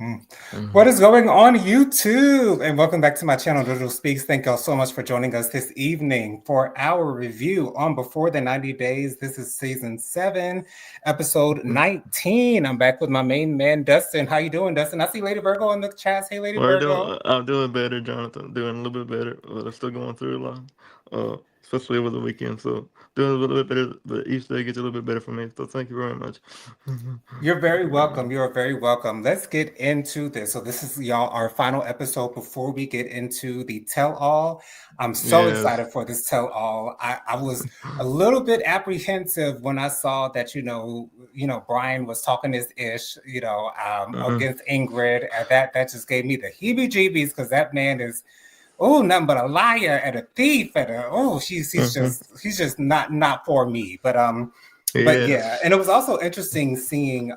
What Mhm. is going on, YouTube? And welcome back to my channel, JojoSPEAKS. Thank y'all so much for joining us this evening for our review on Before the 90 Days. This is season 7, episode 19. I'm back with my main man, Dustin. How you doing, Dustin? I see Lady Virgo in the chat. Hey, Lady Virgo. I'm doing better, Jonathan. Doing a little bit better, but I'm still going through a lot, especially over the weekend. So doing a little bit better, but each day gets a little bit better for me. So thank you very much. You're very welcome. You are very welcome. Let's get into this. So this is y'all our final episode before we get into the tell-all. I'm so Yes. excited for this tell-all. I was a little bit apprehensive when I saw that Brian was talking his ish, Uh-huh. against Ingrid, and that just gave me the heebie-jeebies because that man is nothing but a liar and a thief and Uh-huh. he's just not for me. But yeah, Yes. and it was also interesting seeing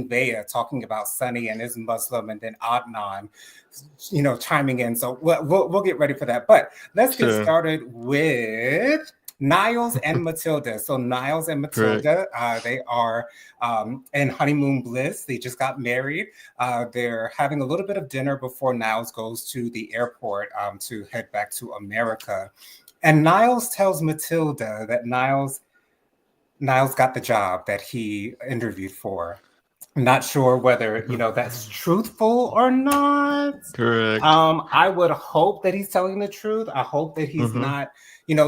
Bea talking about Sunny and his Muslim, and then Adnan, chiming in. So we'll get ready for that. But let's get Sure. started with Niles and Matilda. So Niles and Correct. Matilda, they are in honeymoon bliss. They just got married. They're having a little bit of dinner before Niles goes to the airport to head back to America. And Niles tells Matilda that Niles got the job that he interviewed for. I'm not sure whether, that's truthful or not. Correct. I would hope that he's telling the truth. I hope that he's Uh-huh. not,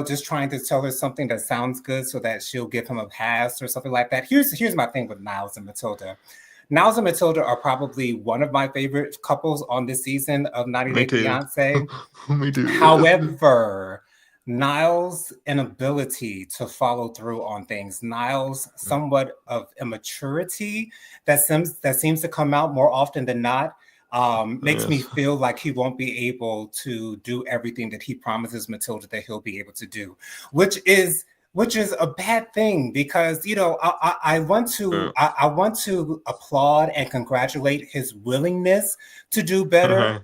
just trying to tell her something that sounds good so that she'll give him a pass or something like that. Here's my thing with Niles and Matilda. Niles and Matilda are probably one of my favorite couples on this season of 90 Me Day too. Fiance. Me too. Yes. However, Niles' inability to follow through on things, Niles' somewhat of immaturity that seems to come out more often than not, makes me Yes. feel like he won't be able to do everything that he promises Matilda that he'll be able to do, which is which is a bad thing because I want Uh, to I want to applaud and congratulate his willingness to do better. uh-huh.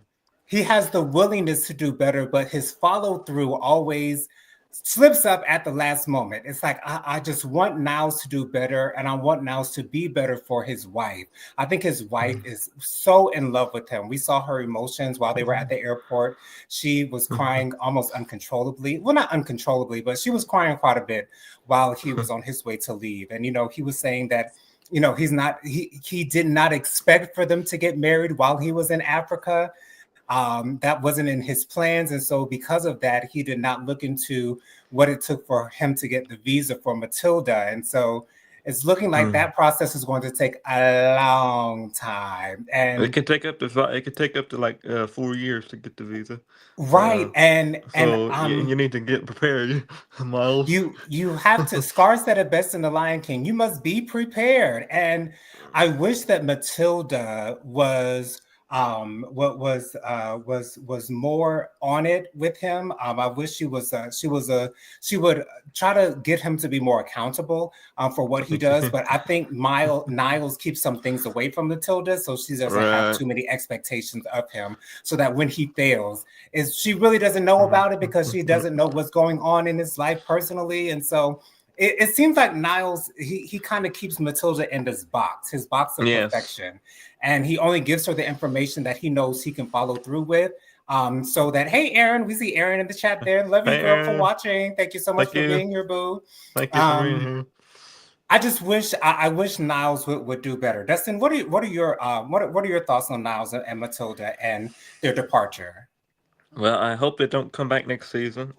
He has the willingness to do better, but his follow through always slips up at the last moment. It's like I just want Niles to do better, and I want Niles to be better for his wife. I think his wife is so in love with him. We saw her emotions while they were at the airport. She was crying almost uncontrollably. Well, not uncontrollably, but she was crying quite a bit while he was on his way to leave. And he was saying that he did not expect for them to get married while he was in Africa. That wasn't in his plans. And so, because of that, he did not look into what it took for him to get the visa for Matilda. And so, it's looking like Mm. that process is going to take a long time. It And could take up to it could take up to like 4 years to get the visa. right. Uh, And so you need to get prepared, Miles. you have to scars that are best in the Lion King. You must be prepared. And I wish that Matilda was was more on it with him. I wish she would try to get him to be more accountable for what he does. But I think Niles keeps some things away from Matilda, so she doesn't have Right. too many expectations of him, so that when he fails, is she really doesn't know about it because she doesn't know what's going on in his life personally. And so it seems like Niles, he kind of keeps Matilda in his box of Yes. perfection, and he only gives her the information that he knows he can follow through with. So that, hey Aaron, we see Aaron in the chat there. Love you, Hey, girl, for Aaron. watching. Thank you so much Thank for you. being here, boo. Thank you for being um here. I just wish I wish Niles would do better. Dustin, what are your thoughts on Niles and Matilda and their departure? Well, I hope they don't come back next season.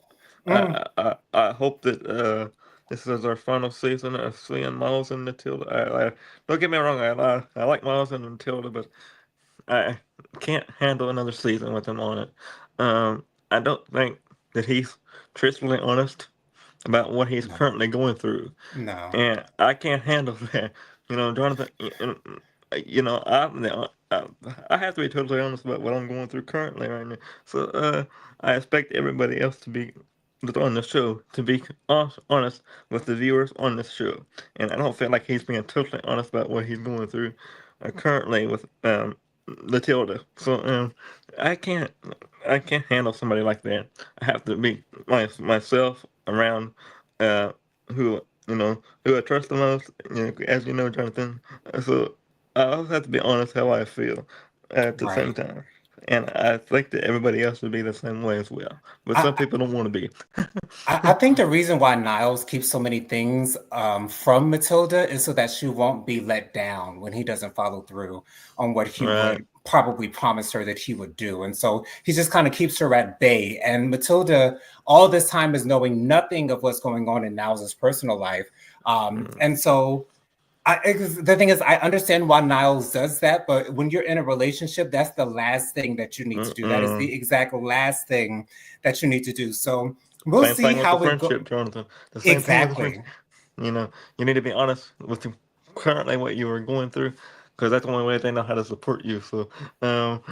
Mm, I hope that this is our final season of seeing Miles and Matilda. Don't get me wrong, I like Miles and Matilda, but I can't handle another season with him on it. I don't think that he's truthfully honest about what he's no, currently going through, no. and I can't handle that. Jonathan. I have to be totally honest about what I'm going through currently right now. So I expect everybody else to be that's on the show to be honest with the viewers on this show, and I don't feel like he's being totally honest about what he's going through currently with Matilda. So I can't I can't handle somebody like that. I have to be myself around uh, who who I trust the most. As you know, Jonathan. So I also have to be honest how I feel. at the same Right. time. And I think that everybody else would be the same way as well. But some I, people don't want to be. I think the reason why Niles keeps so many things from Matilda is so that she won't be let down when he doesn't follow through on what he Right. would probably promise her that he would do. And so he just kind of keeps her at bay. And Matilda, all this time, is knowing nothing of what's going on in Niles' personal life. And so the thing is, I understand why Niles does that, but when you're in a relationship, that's the last thing that you need to do. That is Mm-mm. the exact last thing that you need to do. So we'll Same see thing with the how it goes. friendship, Jonathan. The same thing with the friendship. Exactly. You know, you need to be honest with them currently what you are going through, because that's the only way they know how to support you. So, um,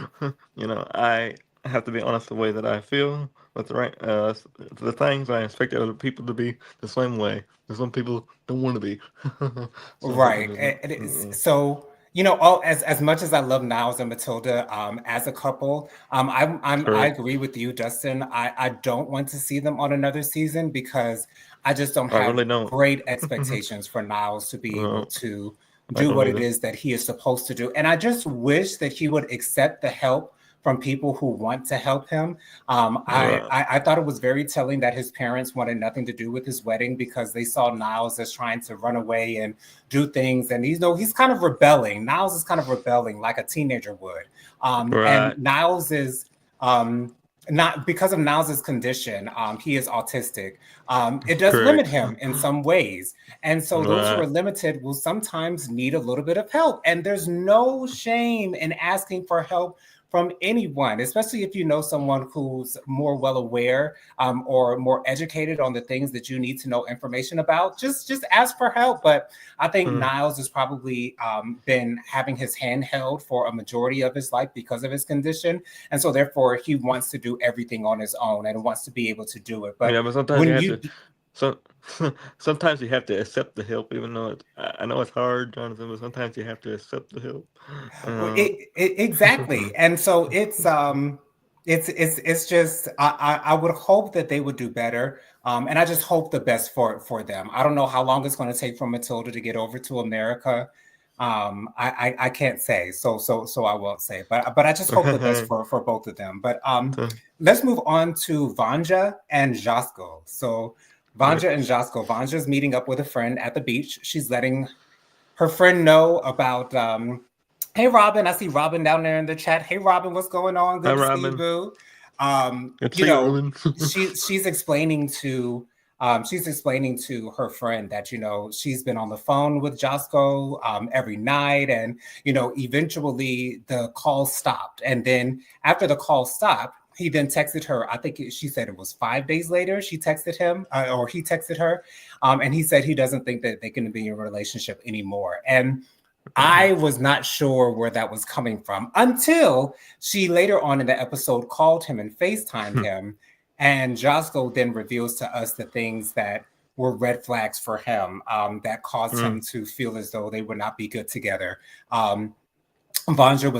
I have to be honest the way that I feel with the things I expect other people to be the same way. And some people don't want to be. Some people Right. just It is. So, all as much as I love Niles and Matilda as a couple, I correct. agree with you, Dustin. I don't want to see them on another season because I just don't I have really don't. great expectations for Niles to be able No, to I do don't what it either. is that he is supposed to do. And I just wish that he would accept the help from people who want to help him. Right. I thought it was very telling that his parents wanted nothing to do with his wedding because they saw Niles as trying to run away and do things. And he's kind of rebelling. Niles is kind of rebelling like a teenager would. And Right. Niles is um, not because of Niles's condition, he is autistic. It does limit Correct. him in some ways. And so those who Right. are limited will sometimes need a little bit of help. And there's no shame in asking for help from anyone, especially if you know someone who's more well aware or more educated on the things that you need to know information about. Just ask for help. But I think Hmm. Niles has probably been having his hand held for a majority of his life because of his condition, and so therefore he wants to do everything on his own and wants to be able to do it. But Yeah, but sometimes you when have you to. So sometimes you have to accept the help, even though I know it's hard, Jonathan. But sometimes you have to accept the help. Uh, exactly, and so it's just I would hope that they would do better, and I just hope the best for them. I don't know how long it's going to take for Matilda to get over to America. I can't say, so I won't say, but I just hope the best for both of them. But so, let's move on to Vanja and Jasko. So Vanja and yes. Jasko. Vanja's meeting up with a friend at the beach. She's letting her friend know about hey Robin, I see Robin down there in the chat. Hey Robin, what's going on? Hi, Good to see you, Robin. boo. Good to see you, Robin. She's explaining to her friend that she's been on the phone with Josco every night, and eventually the call stopped, and then after the call stopped, he then texted her. I think she said it was 5 days later. She texted him, or he texted her, and he said he doesn't think that they can be in a relationship anymore. And I was not sure where that was coming from until she later on in the episode called him and FaceTimed him. And Josco then reveals to us the things that were red flags for him that caused him Mm. to feel as though they would not be good together. Vanja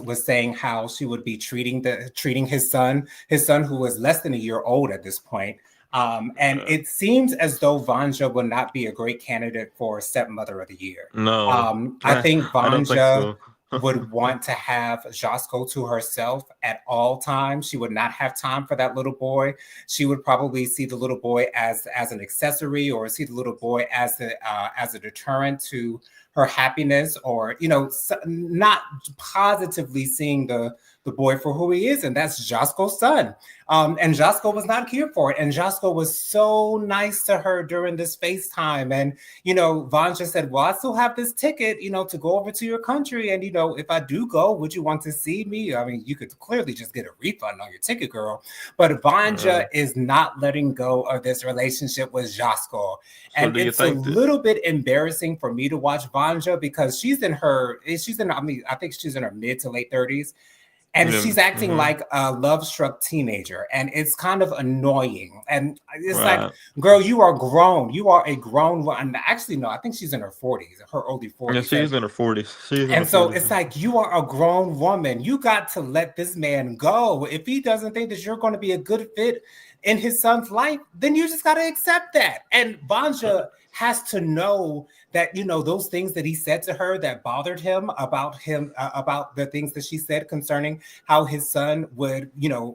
was saying how she would be treating his son who was less than a year old at this point. And it seems as though Vanja will not be a great candidate for stepmother of the year. No, I think I don't think Vanja so. would want to have Jasko to herself at all times. She would not have time for that little boy. She would probably see the little boy as an accessory, or see the little boy as a deterrent to her happiness, or not positively seeing the boy for who he is, and that's Jasko's son. And Jasko was not here for it. And Jasko was so nice to her during this FaceTime. And, Vanja said, well, I still have this ticket, to go over to your country. And, if I do go, would you want to see me? I mean, you could clearly just get a refund on your ticket, girl. But Vanja is not letting go of this relationship with Jasko. So And do you it's a think that? little bit embarrassing for me to watch Vanja because I think she's in her mid to late 30s, and she's acting Mm-hmm. like a love-struck teenager, and it's kind of annoying. And it's like, Right. girl, you are grown. You are a grown one. Actually, no, I think she's in her 40s, her early Yeah, 40s. she's in her 40s. She's in her And so 40s. it's like, you are a grown woman. You got to let this man go. If he doesn't think that you're going to be a good fit in his son's life, then you just got to accept that. And Vanja has to know that those things that he said to her that bothered him about the things that she said concerning how his son would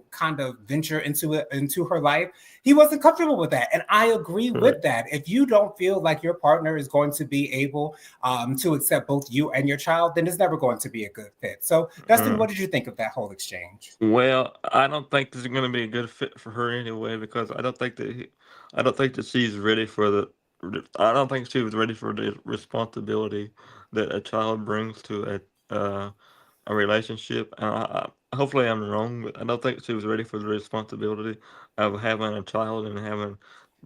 kind of venture into her life. He wasn't comfortable with that, and I agree with Correct. that. If you don't feel like your partner is going to be able to accept both you and your child, then it's never going to be a good fit. So Dustin, Uh, what did you think of that whole exchange? well, I don't think this is going to be a good fit for her anyway because I don't think that she's ready for I don't think she was ready for the responsibility that a child brings to a relationship. Hopefully, I'm wrong, but I don't think she was ready for the responsibility of having a child and having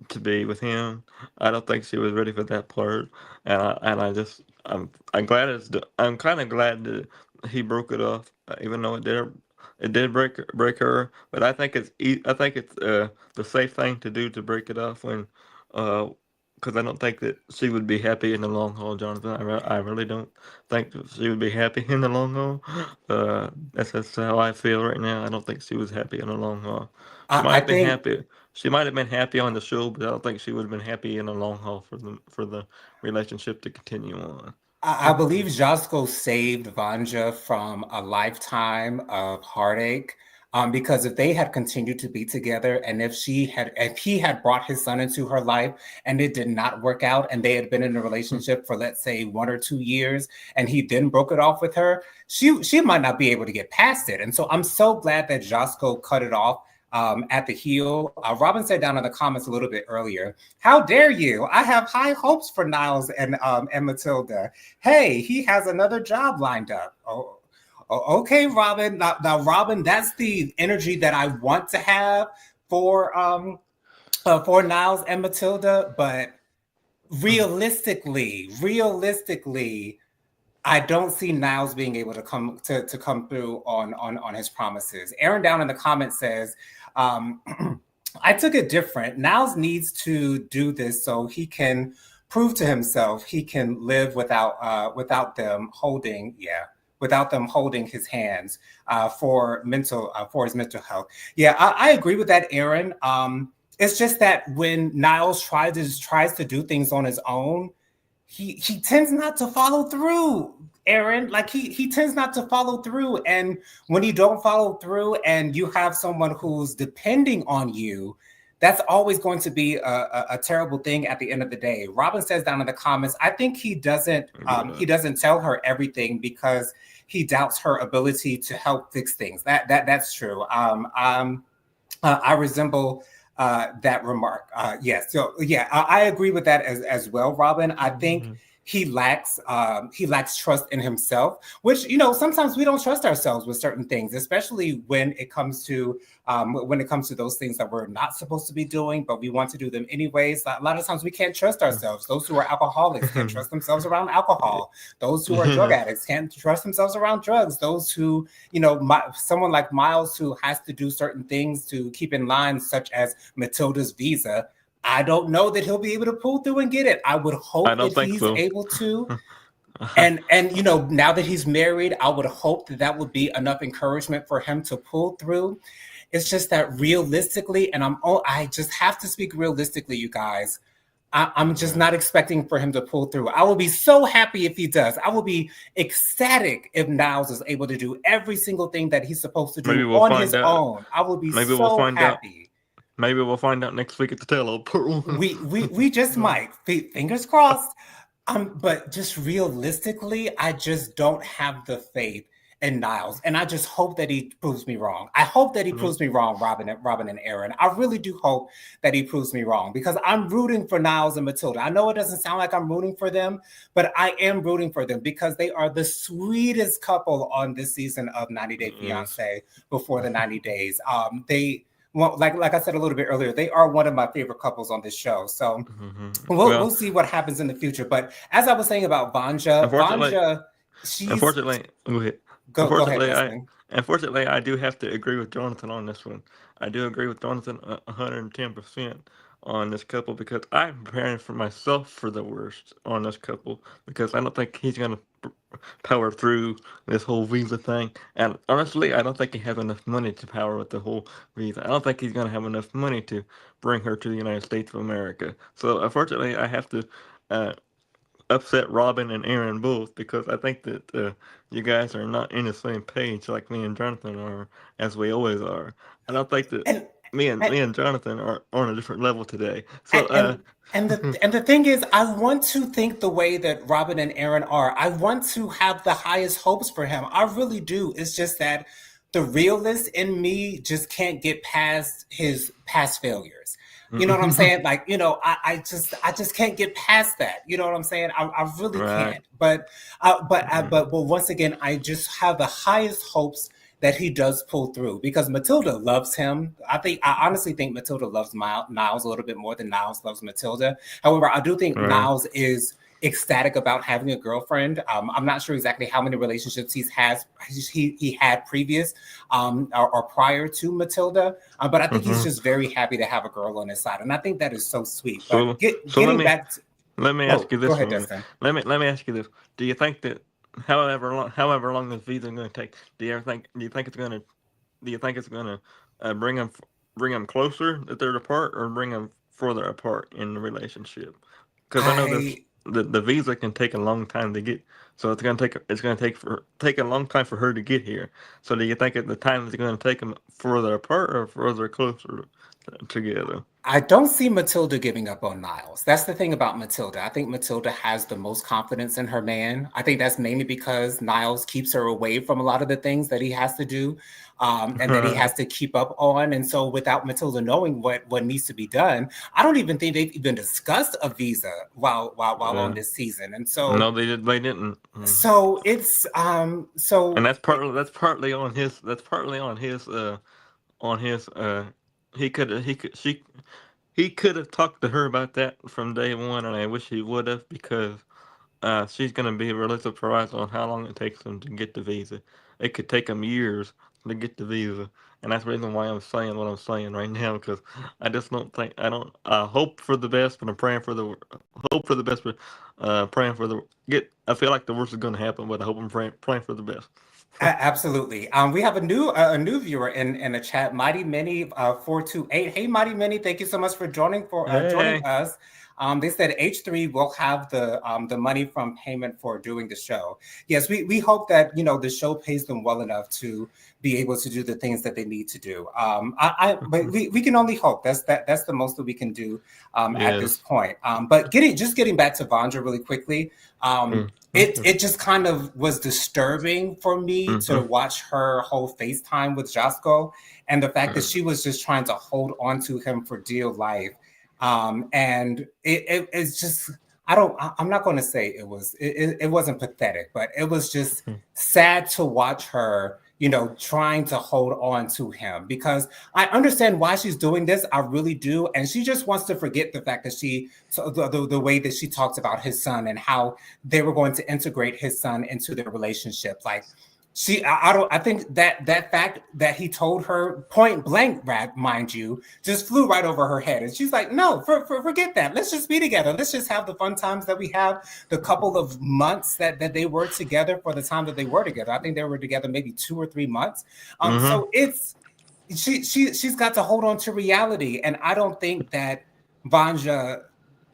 to be with him. I don't think she was ready for that part, and I just I'm glad I'm kind of glad that he broke it off, even though it did break her. But I think it's the safe thing to do to break it off when uh. Because I don't think that she would be happy in the long haul, Jonathan. I really don't think that she would be happy in the long haul. That's how I feel right now. I don't think she was happy in the long haul. She might I have been think happy. She might have been happy on the show, but I don't think she would have been happy in the long haul for the relationship to continue on. I believe Josko saved Vanja from a lifetime of heartache. Because if they had continued to be together, and if he had brought his son into her life and it did not work out, and they had been in a relationship for, let's say, 1 or 2 years, and he then broke it off with her, she might not be able to get past it. And so I'm so glad that Josko cut it off at the heel. Robin said down in the comments a little bit earlier, "How dare you? I have high hopes for Niles and Matilda. Hey, he has another job lined up." Okay, Robin. Now, Robin, that's the energy that I want to have for Niles and Matilda. But realistically, I don't see Niles being able to come through on his promises. Aaron down in the comments says, um, "I took it different. Niles needs to do this so he can prove to himself he can live without them holding his hands for his mental health." Yeah, I agree with that, Aaron. It's just that when Niles tries to do things on his own, he tends not to follow through, Aaron. Like he tends not to follow through, and when you don't follow through and you have someone who's depending on you, that's always going to be a terrible thing at the end of the day. Robin says down in the comments, I think he Yeah. doesn't tell her everything because he doubts her ability to help fix things. That's true. I resemble that remark. Yes, so yeah, I agree with that as well, Robin. I think Mhm. he lacks trust in himself, which sometimes we don't trust ourselves with certain things, especially when it comes to those things that we're not supposed to be doing, but we want to do them anyways. A lot of times we can't trust ourselves. Those who are alcoholics can't trust themselves around alcohol. Those who are drug Yeah. addicts can't trust themselves around drugs. Those who someone like Miles who has to do certain things to keep in line, such as Matilda's visa. I don't know that he'll be able to pull through and get it. I would I hope that don't think he's so. able to. And now that he's married, I would hope that that would be enough encouragement for him to pull through. It's just that realistically, and I just have to speak realistically, you guys. I'm just Yeah. not expecting for him to pull through. I will be so happy if he does. I will be ecstatic if Niles is able to do every single thing that he's supposed to Maybe do we'll on find his out. own. I will be Maybe we'll so find out. happy. Maybe we'll find out next week at the tell pool. We just might. Fingers crossed. But just realistically, I just don't have the faith in Niles, and I just hope that he proves me wrong. I hope that he proves me wrong, Robin and Aaron. I really do hope that he proves me wrong because I'm rooting for Niles and Matilda. I know it doesn't sound like I'm rooting for them, but I am rooting for them because they are the sweetest couple on this season of 90 Day Yes. Fiance before the 90 days. They well, like I said a little bit earlier, they are one of my favorite couples on this show. So we'll Well, see what happens in the future. But as I was saying about unfortunately, Vanja, she's unfortunately, go ahead. go ahead, Unfortunately, Dustin. unfortunately, I do have to agree with Jonathan on this one. I do agree with Jonathan 110% on this couple because I'm preparing for myself for the worst on this couple because I don't think he's gonna power through this whole visa thing. And honestly, I don't think he has enough money to power with the whole visa. I don't think he's gonna have enough money to bring her to the United States of America. So unfortunately, I have to. Uh, upset Robin and Aaron both because I think that you guys are not in the same page like me and Jonathan are, as we always are. I don't think that And me and and Jonathan are on a different level today. So and and and the thing is, I want to think the way that Robin and Aaron are. I want to have the highest hopes for him. I really do. It's just that the realist in me just can't get past his past failures. You know what I'm saying? Like, I just can't get past that. You know what I'm saying? I really right. can't. But once again, I just have the highest hopes that he does pull through because Matilda loves him. I honestly think Matilda loves Niles a little bit more than Niles loves Matilda. However, I do think Right. Niles is ecstatic about having a girlfriend. I'm not sure exactly how many relationships he had previous or prior to Matilda, but I think he's hmm just very happy to have a girl on his side, and I think that is so sweet. But So let getting me back to, ask oh, you go this ahead, one. Dustin. Let me ask you this. Do you think that however long this visa is going to take, do you think it's going to bring them closer that they're apart, or bring them further apart in the relationship? Because I know this I the visa can take a long time to get, so it's going to take a long time for her to get here. So do you think at the time it's going to take them further apart or further closer together? I don't see Matilda giving up on Niles. That's the thing about Matilda. I think Matilda has the most confidence in her man. I think that's mainly because Niles keeps her away from a lot of the things that he has to do, and that he Right. has to keep up on. And so, without Matilda knowing what needs to be done, I don't even think they've even discussed a visa while on Uh, this season. And no, so, they didn't. so it's And so that's partly on his on his he could she he could have talked to her about that from day one, and I wish he would have, because she's going to be really surprised on how long it takes them to get the visa. It could take them years to get the visa, and that's the reason why I'm saying what I'm saying right now. Because I just don't think I don't. I hope for the best, but I'm praying for the hope for the best, but praying for the get. I feel like the worst is going to happen, but I hope I'm praying for the best. Absolutely. We have a new viewer in the chat, Mighty Mini 428. Hey, Mighty Mini, thank you so much for joining Hey, us. They said H3 will have the money from payment for doing the show. Yes, we hope that the show pays them well enough to be able to do the things that they need to do. But we can only hope. That's the most that we can do at this yes. point. But getting back to Vondra really quickly. Um, it just kind of was disturbing for me to Mm-hmm. watch her whole FaceTime with Jasko and the fact that Uh, she was just trying to hold on to him for dear life. And it's just I'm not going to say it wasn't pathetic, but it was just sad to watch her trying to hold on to him because I understand why she's doing this. I really do. And she just wants to forget the fact that so the way that she talks about his son and how they were going to integrate his son into their relationship. Like I don't, I think that fact that he told her point blank, mind you, just flew right over her head. And she's like, no, forget that. Let's just be together. Let's just have the fun times that we have, the couple of months that they were together for the time that they were together. I think they were together maybe 2 or 3 months. mm-hmm. So it's, she's got to hold on to reality. And I don't think that Vanja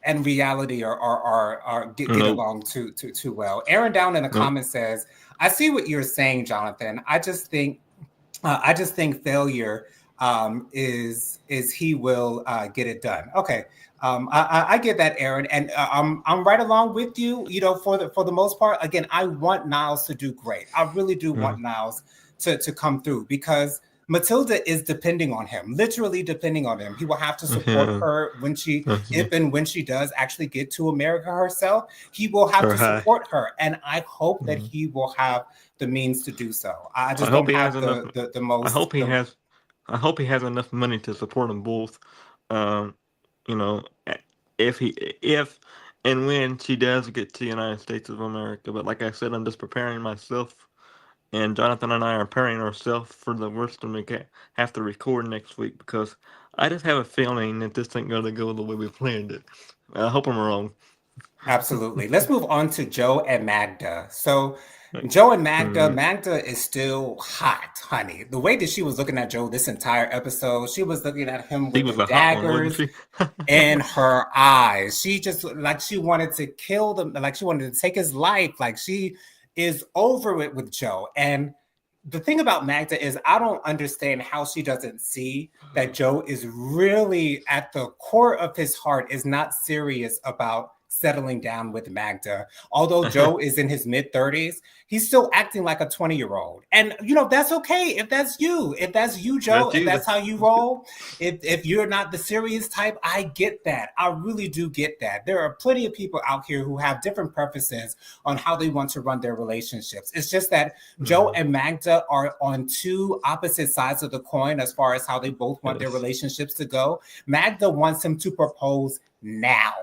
and reality get Nope. along too well. Aaron down in the Nope. comments says, "I see what you're saying, Jonathan. I just think failure is he will get it done." Okay, I get that, Aaron, and I'm right along with you. For the most part, again, I want Niles to do great. I really do want Mm-hmm. Niles to come through because Matilda is depending on him, literally depending on him. He will have to support Yeah. her when Okay. if and when she does actually get to America herself. He will have Or to high. support her, and I hope that Mm. he will have the means to do so. I I just hope don't he has have enough. the I most hope he the has. I hope he has enough money to support them both. Um, you know, if he if and when she does get to the United States of America. But like I said, I'm just preparing myself, and Jonathan and I are preparing ourselves for the worst, and have to record next week because I just have a feeling that this ain't gonna go the way we planned it. I hope I'm wrong. Absolutely. Let's move on to Joe and Magda. So Like, Joe and Magda, mm, Magda is still hot, honey. The way that she was looking at Joe this entire episode, she was looking at him she with the was a hot one, wasn't daggers she? in her eyes. She just like she wanted to kill them, like she wanted to take his life. Like she is over it with Joe. And the thing about Magda is I don't understand how she doesn't see that Joe is really at the core of his heart is not serious about settling down with Magda. Although Joe is in his mid 30s, he's still acting like a 20-year-old. And that's okay if that's you. If that's you, Joe, That's if you. that's how you roll, if you're not the serious type, I get that. I really do get that. There are plenty of people out here who have different preferences on how they want to run their relationships. It's just that Joe Mm, and Magda are on two opposite sides of the coin as far as how they both want their yes. relationships to go. Magda wants him to propose now.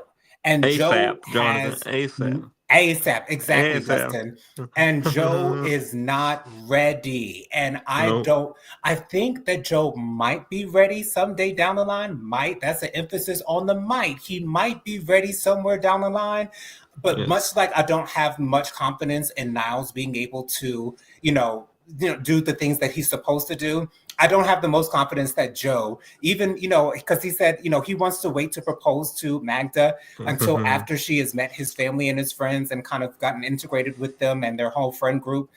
And Joe ASAP, Jonathan. has ASAP. ASAP, exactly, ASAP. Justin. And Joe is not ready. And Nope. I think that Joe might be ready someday down the line. Might, that's an emphasis on the might. He might be ready somewhere down the line. But Yes. much like I don't have much confidence in Niles being able to, do the things that he's supposed to do. I don't have the most confidence that Joe, even, because he said, he wants to wait to propose to Magda until after she has met his family and his friends and kind of gotten integrated with them and their whole friend group.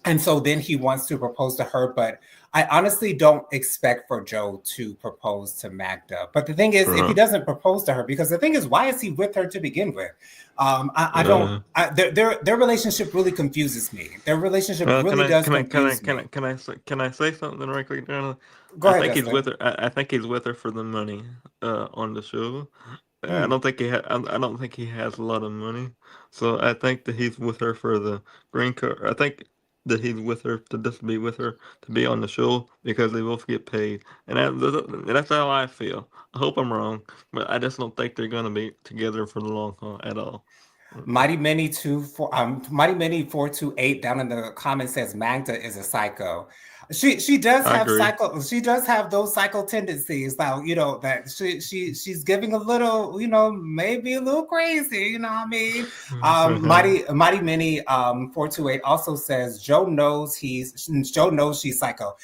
And so then he wants to propose to her, but I honestly don't expect for Joe to propose to Magda. But the thing is, if he uh, doesn't propose to her, because the thing is, why is he with her to begin with? I don't. uh, Their relationship really confuses me. Their relationship well, really does confuse me. can I say something right quick, Jonathan? Go ahead, Justin. I think he's with her for the money. On the show. Hmm. I don't think he has a lot of money, so I think that he's with her for the green card. I think that he's with her to just be with her to be on the show because they both get paid, and that's how I feel. I hope I'm wrong, but I just don't think they're gonna be together for the long haul at all. Mighty Many 428 down in the comments says Magda is a psycho. She does I have agree. those psycho tendencies. Now, that she's giving a little, maybe a little crazy, you know what I mean? Mighty Many 428 also says Joe knows she's psycho.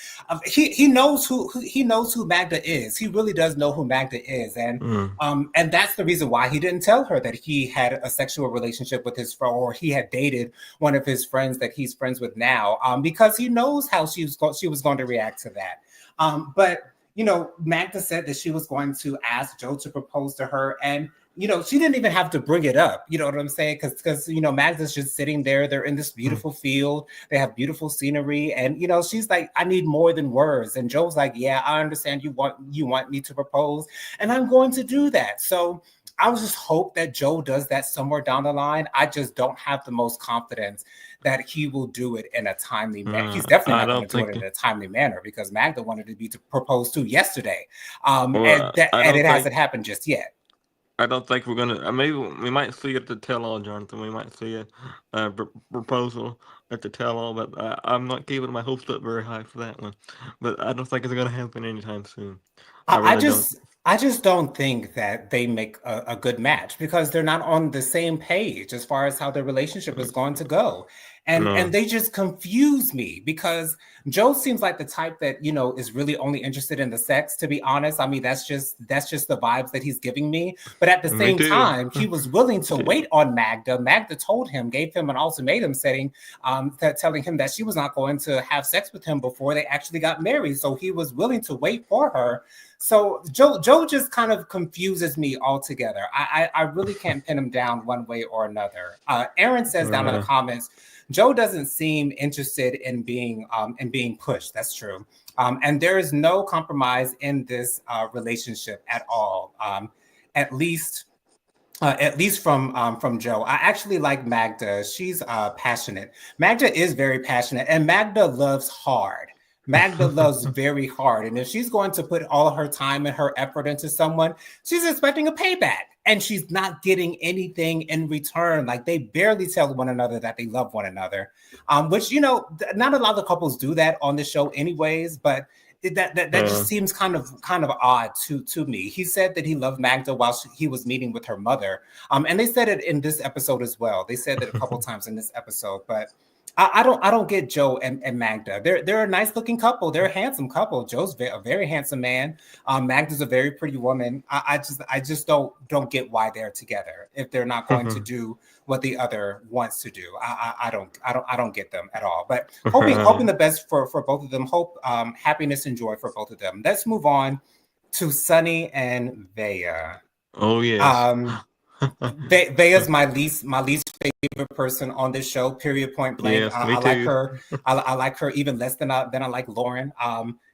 He knows he knows who Magda is. He really does know who Magda is. Mm, And that's the reason why he didn't tell her that he had a sexual relationship with his friend, or he had dated one of his friends that he's friends with now, because he knows how she was going to react to that. But Magda said that she was going to ask Joe to propose to her, and she didn't even have to bring it up. You know what I'm saying? Because Magda's just sitting there. They're in this mm, beautiful field. They have beautiful scenery, and she's like, "I need more than words." And Joe's like, "Yeah, I understand. You want me to propose, and I'm going to do that." So I was just hope that Joe does that somewhere down the line. I just don't have the most confidence that he will do it in a timely manner. He's definitely I not going to don't do it think. in a timely manner because Magda wanted to be proposed to yesterday, Well, and it hasn't happened just yet. I don't think we're gonna. Maybe we might see it at the tell all, Jonathan. We might see a proposal at the tell all, but I'm not keeping my hopes up very high for that one. But I don't think it's gonna happen anytime soon. I I really don't. just I just don't think that they make a good match because they're not on the same page as far as how their relationship is going to go. And No. they just confuse me because Joe seems like the type that, is really only interested in the sex, to be honest. I mean, that's just the vibes that he's giving me. But at the Me same too. time, he was willing to Yeah. wait on Magda. Magda told him, gave him an ultimatum setting, telling him that she was not going to have sex with him before they actually got married. So he was willing to wait for her. So Joe just kind of confuses me altogether. I really can't pin him down one way or another. Aaron says down in the Uh, comments, Joe doesn't seem interested in being pushed. That's true. And there is no compromise in this relationship at all. At least from Joe. I actually like Magda. She's passionate. Magda is very passionate, and Magda loves hard. Magda loves very hard. And if she's going to put all her time and her effort into someone, she's expecting a payback. And she's not getting anything in return. Like they barely tell one another that they love one another, which, not a lot of couples do that on the show, anyways. But that just seems kind of odd to me. He said that he loved Magda while he was meeting with her mother, and they said it in this episode as well. They said that a couple times in this episode, but I don't get Joe and Magda. They're a nice looking couple. They're a handsome couple. Joe's a very handsome man. Magda's a very pretty woman. I just don't get why they're together if they're not going to do what the other wants to do. I don't get them at all. But hoping the best for both of them. Hope happiness and joy for both of them. Let's move on to Sunny and Vea. Oh yes. Vea's my least favorite person on this show. Period. Point blank. Yes, I me like too. her. I like her even less than I like Lauren.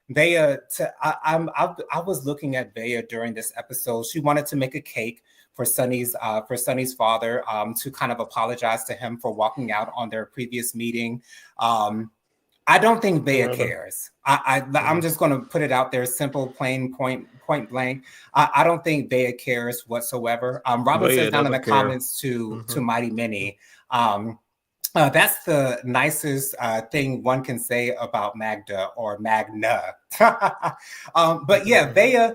Vea. I was looking at Vea during this episode. She wanted to make a cake for Sunny's father to kind of apologize to him for walking out on their previous meeting. I don't think Vea cares. I'm just going to put it out there, simple, plain, point blank. I don't think Vea cares whatsoever. Robin says down in the comments to Mighty Minnie, that's the nicest thing one can say about Magda or Magna. But yeah, Vea,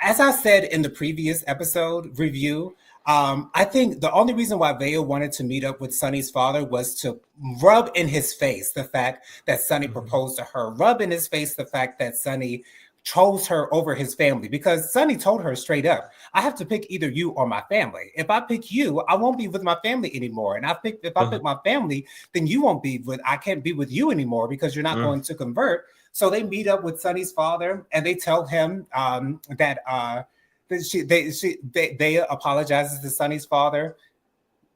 as I said in the previous episode review, I think the only reason why Vea wanted to meet up with Sunny's father was to rub in his face the fact that Sunny proposed to her, rub in his face the fact that Sunny chose her over his family, because Sunny told her straight up, I have to pick either you or my family. If I pick you, I won't be with my family anymore. And if I pick my family, then I can't be with you anymore because you're not going to convert. So they meet up with Sunny's father and they tell him that Vea apologizes to Sunny's father.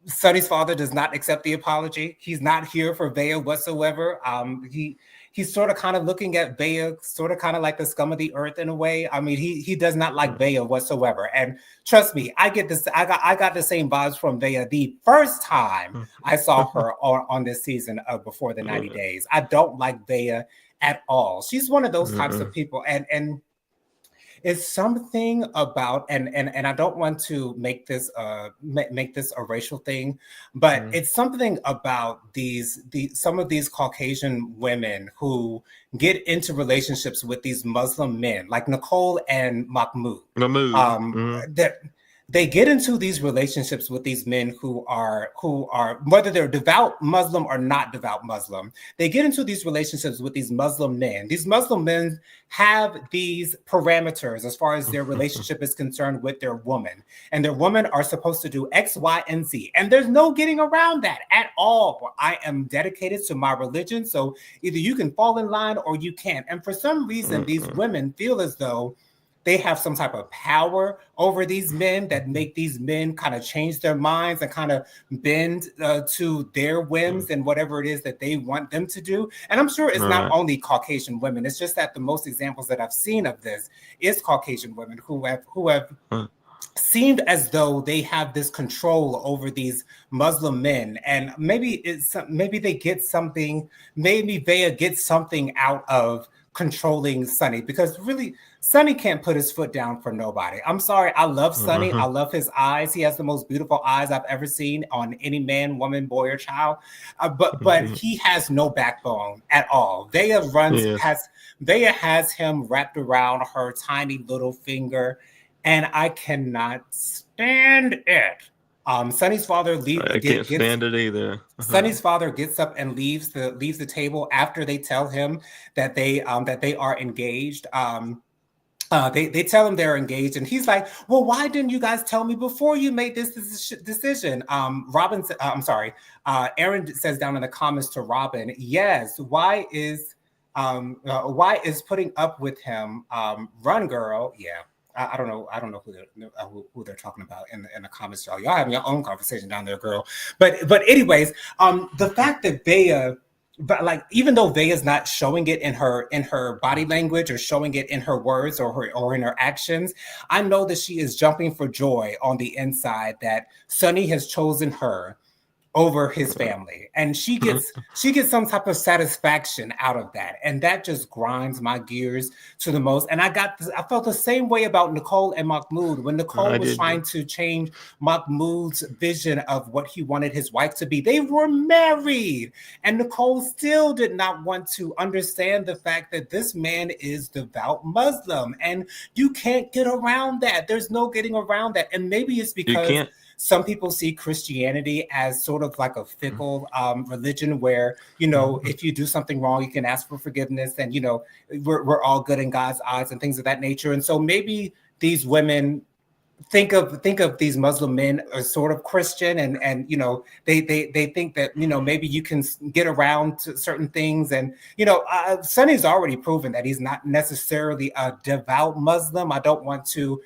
Sunny's father does not accept the apology. He's not here for Vea whatsoever. He's sort of kind of looking at Vea, sort of kind of like the scum of the earth in a way. I mean, he does not like Vea whatsoever. And trust me, I get this. I got the same vibes from Vea the first time I saw her on this season of Before the 90 Days. I don't like Vea at all. She's one of those types of people, and it's something about and I don't want to make this a racial thing, but it's something about some of these Caucasian women who get into relationships with these Muslim men, like Nicole and Mahmoud. That they get into these relationships with these men who are whether they're devout Muslim or not devout Muslim. They get into these relationships with these Muslim men. These Muslim men have these parameters as far as their relationship is concerned with their woman, and their women are supposed to do X, Y, and Z. And there's no getting around that at all. I am dedicated to my religion, so either you can fall in line or you can't. And for some reason, these women feel as though they have some type of power over these men that make these men kind of change their minds and kind of bend to their whims and whatever it is that they want them to do. And I'm sure it's not only Caucasian women. It's just that the most examples that I've seen of this is Caucasian women who have seemed as though they have this control over these Muslim men. And maybe they get something, maybe Vea gets something out of controlling Sunny, because really Sunny can't put his foot down for nobody. I'm sorry. I love Sunny. I love his eyes. He has the most beautiful eyes I've ever seen on any man, woman, boy, or child. But he has no backbone at all. Vea has him wrapped around her tiny little finger, and I cannot stand it. Sunny's father leaves. I can't stand it either. Sunny's father gets up and leaves the table after they tell him that they are engaged. They tell him they're engaged, and he's like, "Well, why didn't you guys tell me before you made this decision?" Aaron says down in the comments to Robin, "Yes, why is putting up with him? Run, girl." Yeah. I don't know who they're talking about in the comments, y'all. Y'all having your own conversation down there, girl. But anyways, the fact that Vea, but like, even though Vea is not showing it in her body language or showing it in her words or in her actions, I know that she is jumping for joy on the inside that Sunny has chosen her over his family, and she gets some type of satisfaction out of that, and that just grinds my gears to the most. And I felt the same way about Nicole and Mahmoud when Nicole I was did. trying to change Mahmoud's vision of what he wanted his wife to be. They were married, and Nicole still did not want to understand the fact that this man is devout Muslim, and you can't get around that. There's no getting around that. And maybe it's You because can't. some people see Christianity as sort of like a fickle religion where, you know, if you do something wrong, you can ask for forgiveness, and, you know, we're all good in God's eyes and things of that nature. And so maybe these women think of these Muslim men as sort of Christian, and you know, they think that, you know, maybe you can get around to certain things. And, you know, Sonny's already proven that he's not necessarily a devout Muslim. I don't want to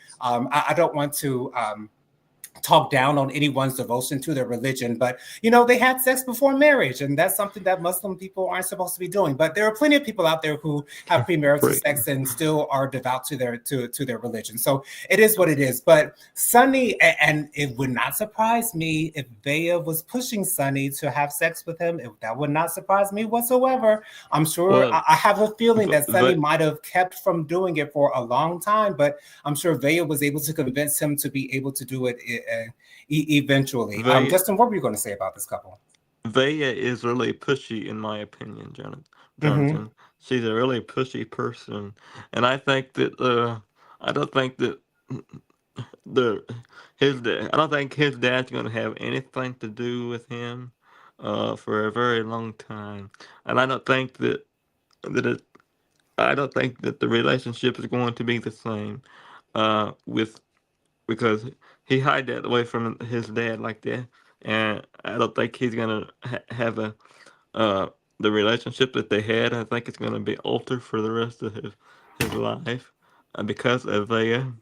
talk down on anyone's devotion to their religion, but, you know, they had sex before marriage, and that's something that Muslim people aren't supposed to be doing. But there are plenty of people out there who have premarital Right. sex and still are devout to their religion. So it is what it is. But Sonny, and it would not surprise me if Vea was pushing Sonny to have sex with him. That would not surprise me whatsoever. I'm sure, Well, I have a feeling v- that Sonny v- might have kept from doing it for a long time, but I'm sure Vea was able to convince him to be able to do it eventually. Vaya, Justin, what were you going to say about this couple? Vaya is really pushy, in my opinion, Jonathan. Mm-hmm. Jonathan, she's a really pushy person, and I think that I don't think that the his dad. I don't think his dad's going to have anything to do with him for a very long time, and that it, I don't think that the relationship is going to be the same with because he hid that away from his dad like that, and I don't think he's gonna have a uh, the relationship that they had. I think it's gonna be altered for the rest of his life because of Leia,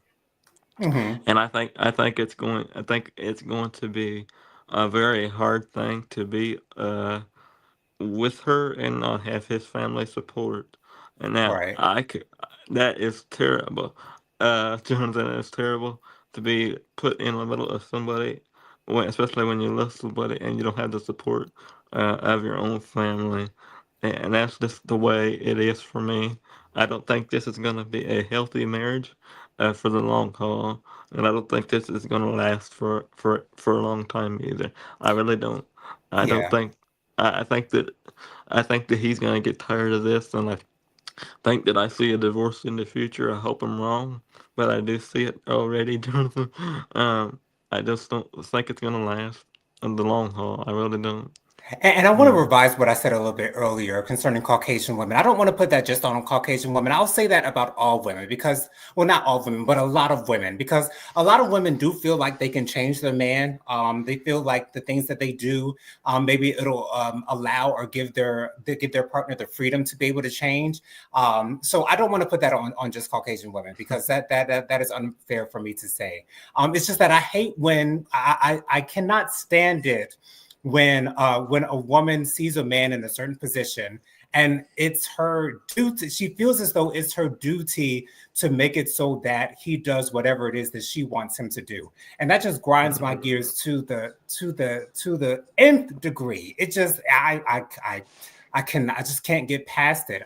Mm-hmm. and I think it's going to be a very hard thing to be with her and not have his family support. And Right. that is terrible. Jonathan, it's terrible to be put in the middle of somebody, especially when you love somebody and you don't have the support of your own family. And that's just the way it is for me. I don't think this is going to be a healthy marriage for the long haul, and I don't think this is going to last for a long time either. I really don't. I don't Yeah. think I think that he's gonna get tired of this, and I think that I see a divorce in the future. I hope I'm wrong, but I do see it already, Jonathan. I just don't think it's gonna last in the long haul. I really don't. And I want to Mm. revise what I said a little bit earlier concerning Caucasian women. I don't want to put that just on Caucasian women. I'll say that about all women because, well, not all women, but a lot of women, because a lot of women do feel like they can change their man. They feel like the things that they do, maybe it'll allow or give their partner the freedom to be able to change. So I don't want to put that on just Caucasian women because that is unfair for me to say. It's just that I hate when I cannot stand it when a woman sees a man in a certain position and it's her duty, she feels as though it's her duty to make it so that he does whatever it is that she wants him to do. And that just grinds my gears to the nth degree. It just I just can't get past it.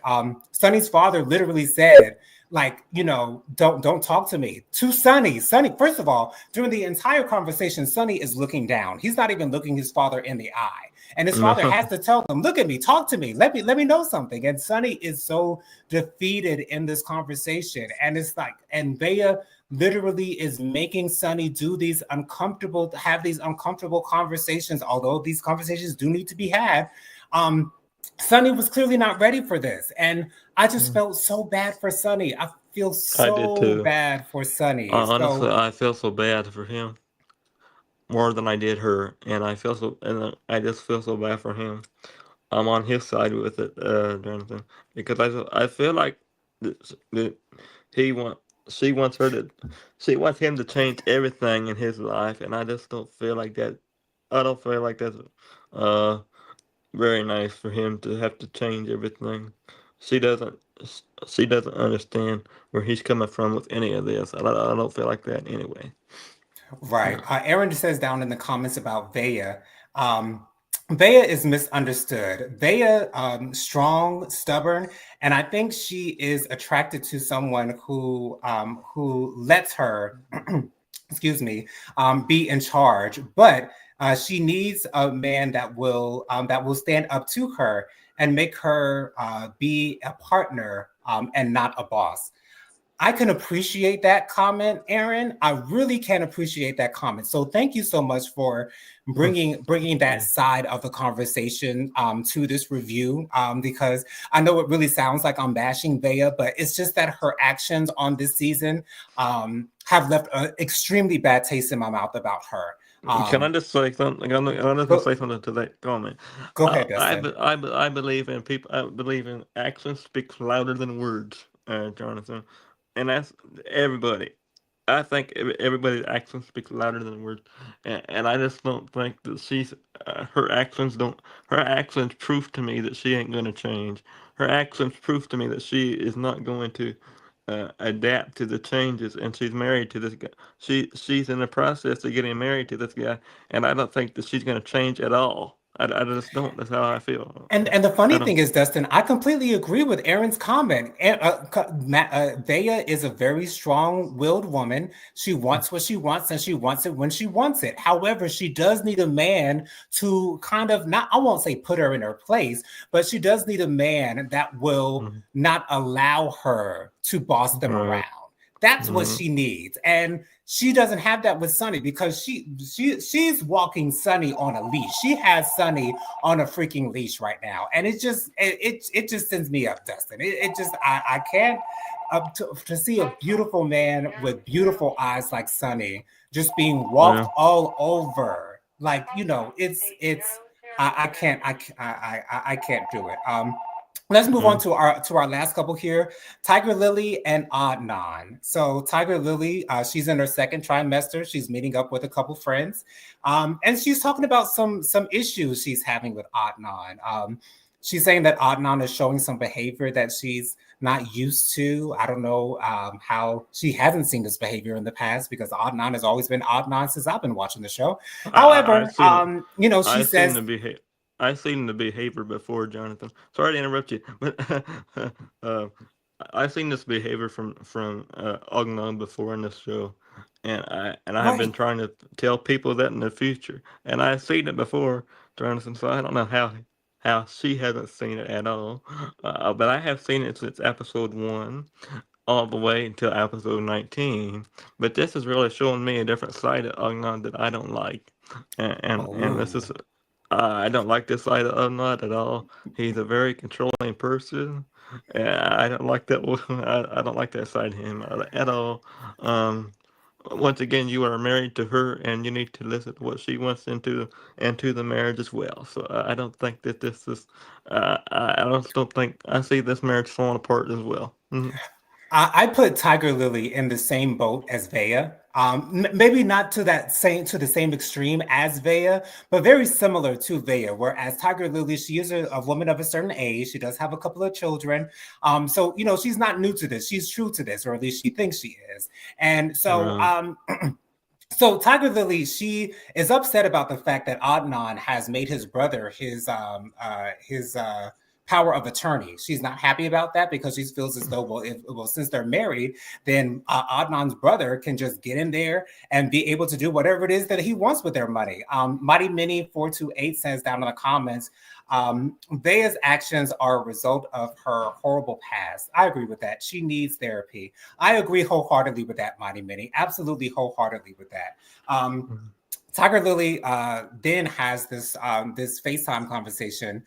Sonny's father literally said, like, you know, don't talk to me to Sonny. Sonny, first of all, during the entire conversation, Sonny is looking down. He's not even looking his father in the eye. And his father No, has to tell him, look at me, talk to me, let me know something. And Sonny is so defeated in this conversation. And it's like, and Bea literally is making Sonny have these uncomfortable conversations, although these conversations do need to be had. Um, Sonny was clearly not ready for this. And I just felt so bad for Sonny. I feel I did so too. bad for Sonny. Honestly, So, I feel so bad for him more than I did her, and I just feel so bad for him. I'm on his side with it, Jonathan, because I feel like that he want she wants her to she wants him to change everything in his life, and I just don't feel like that. I don't feel like that's uh very nice for him to have to change everything. She doesn't she doesn't understand where he's coming from with any of this. I don't feel like that anyway. right. Aaron says down in the comments about Vea. Um, Vea is misunderstood. Vea, strong, stubborn, and I think she is attracted to someone who lets her, excuse me, be in charge. But she needs a man that will stand up to her and make her be a partner and not a boss. I can appreciate that comment, Aaron. I really can appreciate that comment. So thank you so much for bringing that Yeah. side of the conversation to this review, because I know it really sounds like I'm bashing Bea, but it's just that her actions on this season have left an extremely bad taste in my mouth about her. Can I Um, just say something? I'm just go, say something to that comment. go ahead, Dustin. I believe in people. I believe in actions speak louder than words, Jonathan, and that's everybody. I think everybody's actions speak louder than words, and I just don't think that she's her actions don't her actions prove to me that she ain't gonna change. Her actions prove to me that she is not going to adapt to the changes, and she's married to this guy. She's in the process of getting married to this guy, and I don't think that she's gonna change at all. I just don't. That's how I feel. And the funny I don't. thing is, Dustin, I completely agree with Aaron's comment. Vea is a very strong-willed woman. She wants what she wants, and she wants it when she wants it. However, she does need a man to kind of not, I won't say put her in her place, but she does need a man that will Mhm. not allow her to boss them Right. around. That's what Mhm. she needs. And she doesn't have that with Sunny because she's walking Sunny on a leash. She has Sunny on a freaking leash right now, and it just sends me up, Dustin. It just I can't to see a beautiful man with beautiful eyes like Sunny just being walked Yeah. all over. Like it's I can't I can't do it. Let's move on Mhm. to our last couple here, Tiger Lily and Adnan. So Tiger Lily, she's in her second trimester. She's meeting up with a couple friends, and she's talking about some issues she's having with Adnan. She's saying that Adnan is showing some behavior that she's not used to. I don't know how she hasn't seen this behavior in the past because Adnan has always been Adnan since I've been watching the show. I've However, seen it. she I've seen says, the behavior. I've seen the behavior before, Jonathan. Sorry to interrupt you, but uh, I've seen this behavior from Ognon before in this show, and I have been right. trying to tell people that in the future, and I've seen it before, Jonathan. So I don't know how she hasn't seen it at all, but I have seen it since episode 1 all the way until episode 19. But this is really showing me a different side of Ugnan that I don't like, and this is Oh. I don't like this side of Ugnan at all. He's a very controlling person. And I don't like that. I don't like that side of him at all. Um, Once again, you are married to her, and you need to listen to what she wants into the marriage as well. So I don't think that this is. I just don't think I see this marriage falling apart as well. Mhm. I put Tiger Lily in the same boat as Vea. Maybe not to the same extreme as Vea, but very similar to Vea. Whereas Tiger Lily, she is a woman of a certain age. She does have a couple of children. So she's not new to this. She's true to this, or at least she thinks she is. And so Right. so Tiger Lily, she is upset about the fact that Adnan has made his brother his power of attorney. She's not happy about that because she feels as though, since they're married, then Adnan's brother can just get in there and be able to do whatever it is that he wants with their money. Mighty Mini 428 says down in the comments, Vea's actions are a result of her horrible past. I agree with that. She needs therapy. I agree wholeheartedly with that, Mighty Mini. Absolutely wholeheartedly with that. Mhm. Tiger Lily then has this FaceTime conversation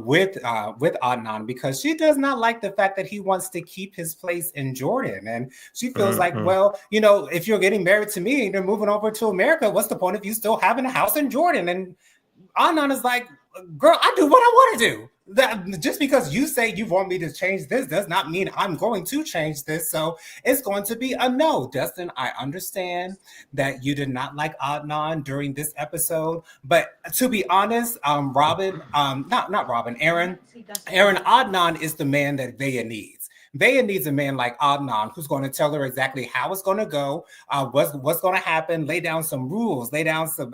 with Adnan because she does not like the fact that he wants to keep his place in Jordan, and she feels like, Mhm. well, if you're getting married to me and you're moving over to America, what's the point of you still having a house in Jordan? And Anan is like, girl, I do what I want to do. Just because you say you want me to change this does not mean I'm going to change this. So it's going to be a no. Dustin, I understand that you did not like Adnan during this episode, but to be honest, Robin, not Robin, Aaron Adnan is the man that Vea needs. Vaya needs a man like Adnan who's going to tell her exactly how it's going to go, what's going to happen, lay down some rules, lay down some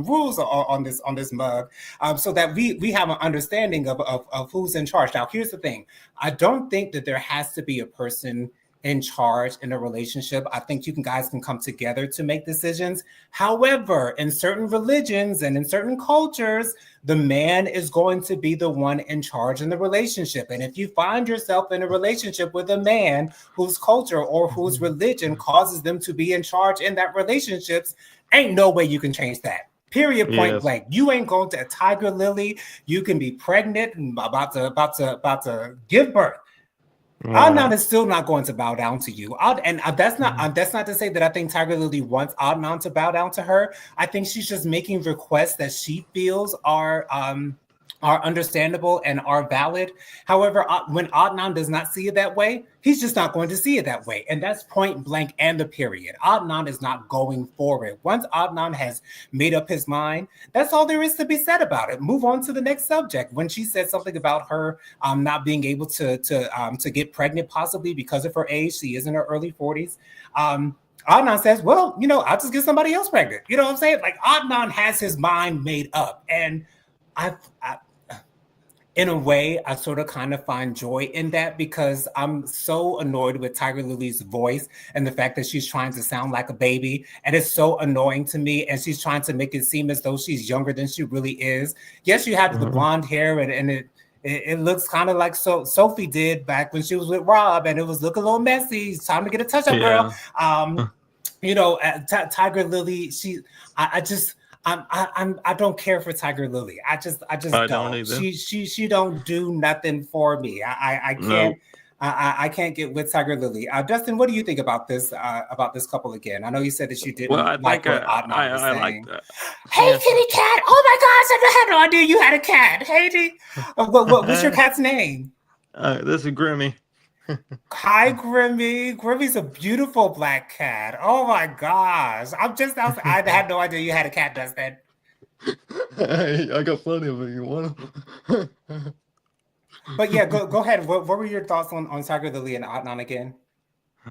rules on this mug, so that we have an understanding of who's in charge. Now, here's the thing: I don't think that there has to be a person in charge in a relationship. I think you guys can come together to make decisions. However, in certain religions and in certain cultures, the man is going to be the one in charge in the relationship. And if you find yourself in a relationship with a man whose culture or whose religion causes them to be in charge in that relationships, ain't no way you can change that. Period. Point Yes. blank. You ain't going to Tiger Lily. You can be pregnant and about to give birth. Adnan is still not going to bow down to you. That's not to say that I think Tiger Lily wants Adnan to bow down to her. I think she's just making requests that she feels are understandable and are valid. However, when Adnan does not see it that way, he's just not going to see it that way. And that's point blank and the period. Adnan is not going for it. Once Adnan has made up his mind, that's all there is to be said about it. Move on to the next subject. When she said something about her not being able to get pregnant possibly because of her age, she is in her early 40s. Adnan says, well, I'll just get somebody else pregnant. You know what I'm saying? Like, Adnan has his mind made up. And in a way, I sort of kind of find joy in that because I'm so annoyed with Tiger Lily's voice and the fact that she's trying to sound like a baby. And it's so annoying to me. And she's trying to make it seem as though she's younger than she really is. Yes, you have the blonde hair and it looks kind of like Sophie did back when she was with Rob, and it was looking a little messy. It's time to get a touch-up, girl. Tiger Lily, I don't care for Tiger Lily. I just don't. She don't do nothing for me. I can't. No. I can't get with Tiger Lily. Dustin, what do you think about this couple again? I know you said that you didn't like what Adnan was saying. Hey, kitty cat! Oh my gosh, I had no idea you had a cat. Hey, what's your cat's name? This is Grimmy. Hi, Grimmy. Grimmy's a beautiful black cat. Oh my gosh. I had no idea you had a cat, Dustin. I got plenty of it. You want them? But yeah, go ahead. What were your thoughts on Tiger Lily and Adnan again?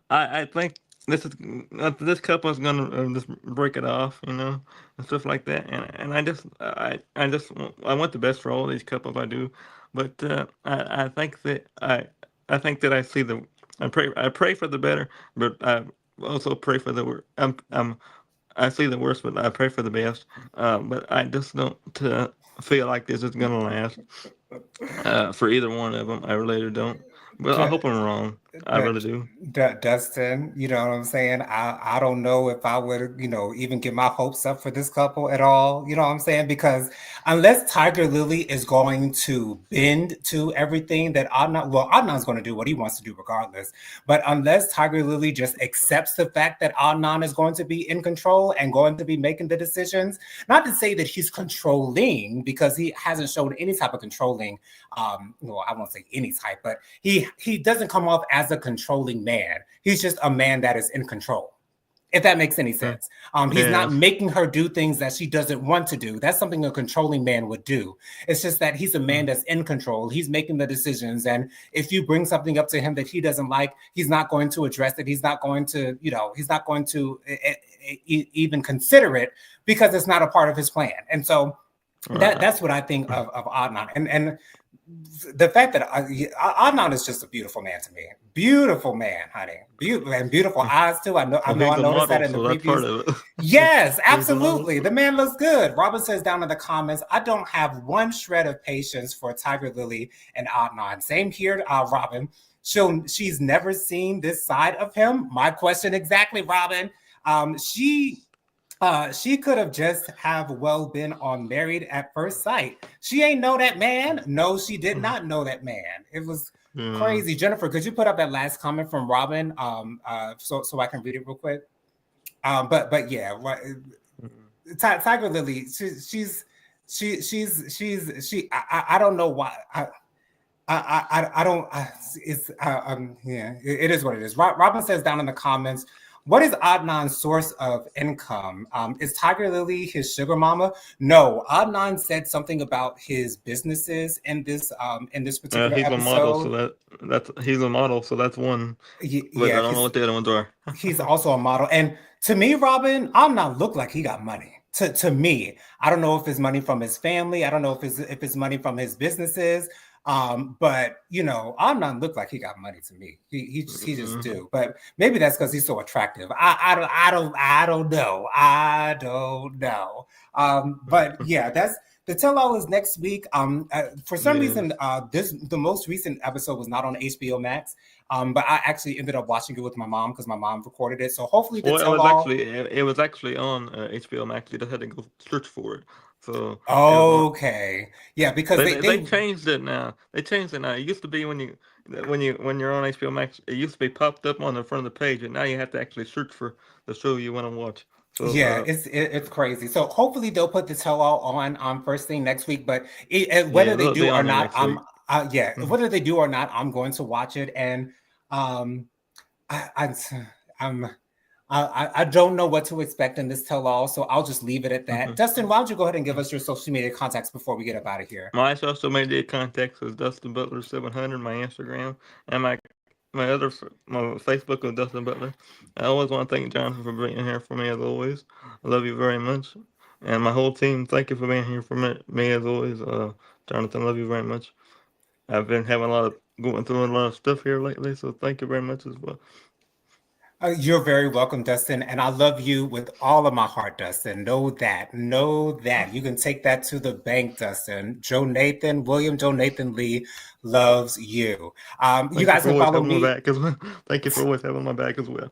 I think this couple is gonna just break it off, and stuff like that. And I want the best for all these couples. I do, but I think that I see I pray for the better, but I also pray for the worst. I see the worst, but I pray for the best. But I just don't feel like this is gonna last for either one of them. I really don't. But I hope I'm wrong. I really do. Dustin, you know what I'm saying? I don't know if I would, even get my hopes up for this couple at all. You know what I'm saying? Because unless Tiger Lily is going to bend to everything that Adnan's going to do what he wants to do regardless. But unless Tiger Lily just accepts the fact that Adnan is going to be in control and going to be making the decisions, not to say that he's controlling, because he hasn't shown any type of controlling. I won't say any type, but he doesn't come off as a controlling man. He's just a man that is in control, if that makes any sense. He's not making her do things that she doesn't want to do. That's something a controlling man would do. It's just that he's a man that's in control. He's making the decisions. And if you bring something up to him that he doesn't like, he's not going to address it. He's not going to, even consider it because it's not a part of his plan. And so that's what I think of Adnan. And the fact that Adnan is just a beautiful man to me. Beautiful man, honey. Beautiful eyes too. I noticed that in the previews. Yes, absolutely. The man looks good. Robin says down in the comments, I don't have one shred of patience for Tiger Lily and Adnan. Same here, Robin. She's never seen this side of him. My question exactly, Robin. She could have just been on Married at First Sight. She ain't know that man. No, she did not know that man. It was crazy. Jennifer, could you put up that last comment from Robin? So I can read it real quick. But yeah, Tiger Lily. I don't know why. I don't. It is what it is. Robin says down in the comments, What is Adnan's source of income? Is Tiger Lily his sugar mama? No, Adnan said something about his businesses in this particular He's a model, so episode. that's he's a model, so that's one. But Yeah, I don't know what the other ones are. he's also a model. And to me, Robin, I'm not look like he got money. To me, I don't know if it's money from his family. I don't know if it's money from his businesses. But you know, I'm not look like he got money to me. He just Mhm. do. But maybe that's because he's so attractive. I don't know. I don't know. But yeah, that's the tell all is next week. For some reason, Yes. the most recent episode was not on HBO Max. But I actually ended up watching it with my mom because my mom recorded it. So hopefully the Well, tell all. it was actually on HBO Max. You just had to go search for it. So it was on. Okay, yeah, because They they changed it now. They changed it now. It used to be when you're on HBO Max, it used to be popped up on the front of the page, and now you have to actually search for the show you want to watch. So yeah, it's crazy. So hopefully they'll put the tell all on first thing next week. But whether yeah, they they'll do be or on there not, next week. yeah, Mhm. whether they do or not, I'm going to watch it. And um, I I'm I don't know what to expect in this tell all, so I'll just leave it at that. Mhm. Dustin, why don't you go ahead and give Mhm. us your social media contacts before we get up out of here? My social media contacts is Dustin Butler 700. My Instagram and my Facebook is Dustin Butler. I always want to thank Jonathan for being here for me as always. I love you very much, and my whole team. Thank you for being here for me as always. Jonathan, love you very much. I've been having going through a lot of stuff here lately, so thank you very much as well. You're very welcome, Dustin, and I love you with all of my heart, Dustin. Know that. Know that. You can take that to the bank, Dustin. Joe Nathan Lee loves you. You Thank you guys for can always follow having my me. back as well. Thank you for always having my back as well.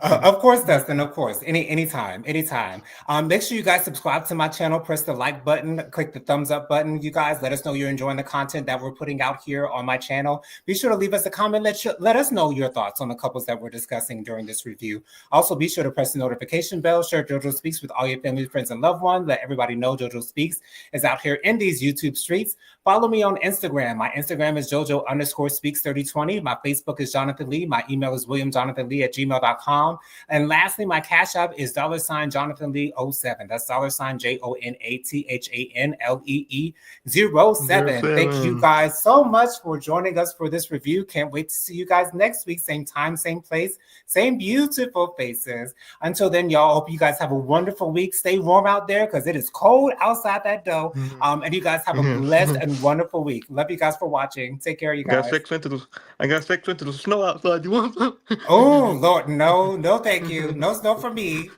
Of course, Dustin. Of course. Anytime, anytime. Make sure you guys subscribe to my channel. Press the like button. Click the thumbs up button. You guys, let us know you're enjoying the content that we're putting out here on my channel. Be sure to leave us a comment. Let us know your thoughts on the couples that we're discussing during this review. Also, be sure to press the notification bell. Share JoJo Speaks with all your family, friends, and loved ones. Let everybody know JoJo Speaks is out here in these YouTube streets. Follow me on Instagram. My Instagram is JoJo_Speaks3020. My Facebook is Jonathan Lee. My email is WilliamJonathanLee@gmail.com. And lastly, my Cash App is $JonathanLee07. That's $JonathannLee07. Thank you 07. guys so much for joining us for this review. Can't wait to see you guys next week. Same time, same place, same beautiful faces. Until then, y'all, hope you guys have a wonderful week. Stay warm out there because it is cold outside that door. And you guys have a Yes. blessed and wonderful week. Love you guys for watching. Take care, you got guys. 6 inches. I got 6 inches of snow outside. You want some? Oh, Lord, no, no, thank you. No snow for me.